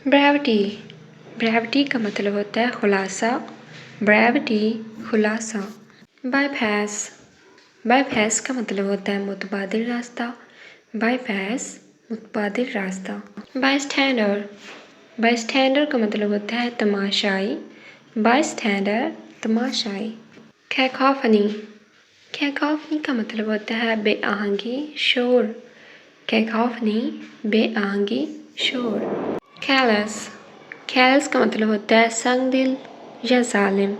Brevity, brevity का मतलब होता है खुलासा, ब्रेविटी खुलासा। बाईपैस, बाईपैस का मतलब होता है मुतबादिल रास्ता, बाईपैस मुतबादिल रास्ता। बाईस्टैंडर, बाईस्टैंडर का मतलब होता है तमाशाई, बाईस्टैंडर तमाशाई। कैकोफनी, कैकोफनी का मतलब होता है बेआहंगी शोर, कैकोफनी बेआहंगी शोर। कैलस, कैलस का मतलब होता है संगदिल या जालिम,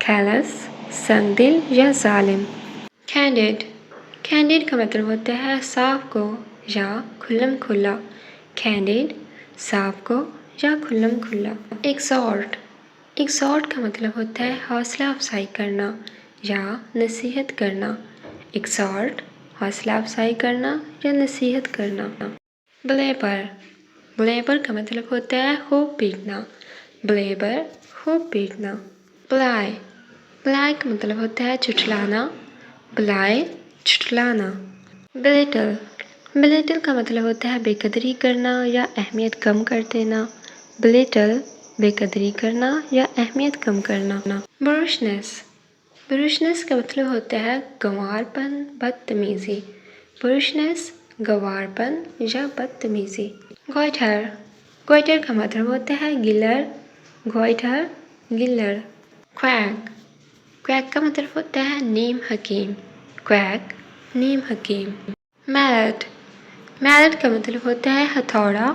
कैलस संगदिल या जालिम। कैंडिड, कैंडिड का मतलब होता है साफ को या खुल्लम खुल्ला, कैंडिड साफ को या खुल्लम खुल्ला। एक्सॉर्ट, एक्सॉर्ट का मतलब होता है हौसला अफजाई करना या नसीहत करना, एक्सॉर्ट हौसला अफजाई करना या नसीहत करना। ब्लेबर, ब्लेबर का मतलब होता है खूब पीटना, ब्लेबर खूब पीटना। प्लाई, प्लाई का मतलब होता है चुटलाना, प्लाई चुटलाना। बिलिटल, बिलिटल का मतलब होता है बेकदरी करना या अहमियत कम कर देना, बिलिटल बेकदरी करना या अहमियत कम करना। बुरुशनेस, बुरुशनेस का मतलब होता है गंवारपन बदतमीज़ी, बुरुशनेस गंवारपन या बदतमीज़ी। गोइटर, गोइटर का मतलब होता है गिलर, गोइटर गिलर। क्वैक, क्वैक का मतलब होता है नीम हकीम, क्वैक नीम हकीम। मैलेट, मैलेट का मतलब होता है हथौड़ा,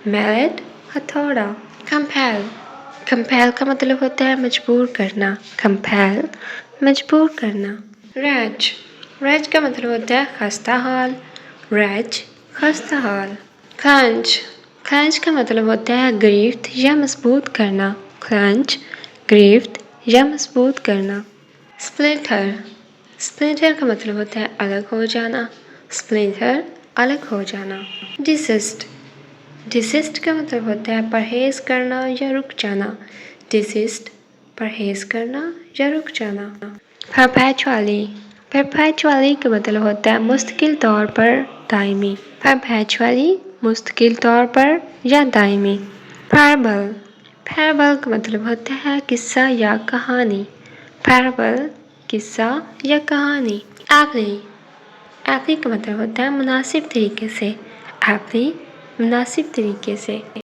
मैलेट हथौड़ा। कंपेल, कंपेल का मतलब होता है मजबूर करना, कंपेल मजबूर करना। रैज, रैज का मतलब होता है खस्ता हाल, रैज खस्ता हाल। क्लंच, क्लंच का मतलब होता है गिरफ्त या मजबूत करना, क्लंच गिरफ्त या मजबूत करना। स्प्लिंटर, स्प्लिंटर का मतलब होता है अलग हो जाना, स्प्लिंटर अलग हो जाना। डिसिस्ट, डिसिस्ट का मतलब होता है परहेज करना या रुक जाना, डिसिस्ट परहेज करना या रुक जाना। परपेचुअली, परपेचुअली का मतलब होता है मुस्तकिल तौर पर दायमी, परपेचुअली मुस्तकिल तौर पर या दायमी। पैराबल, पैराबल का मतलब होता है किस्सा या कहानी, पैराबल किस्सा या कहानी। एप्टली, एप्टली का मतलब होता है मुनासिब तरीके से, एप्टली मुनासिब तरीके से।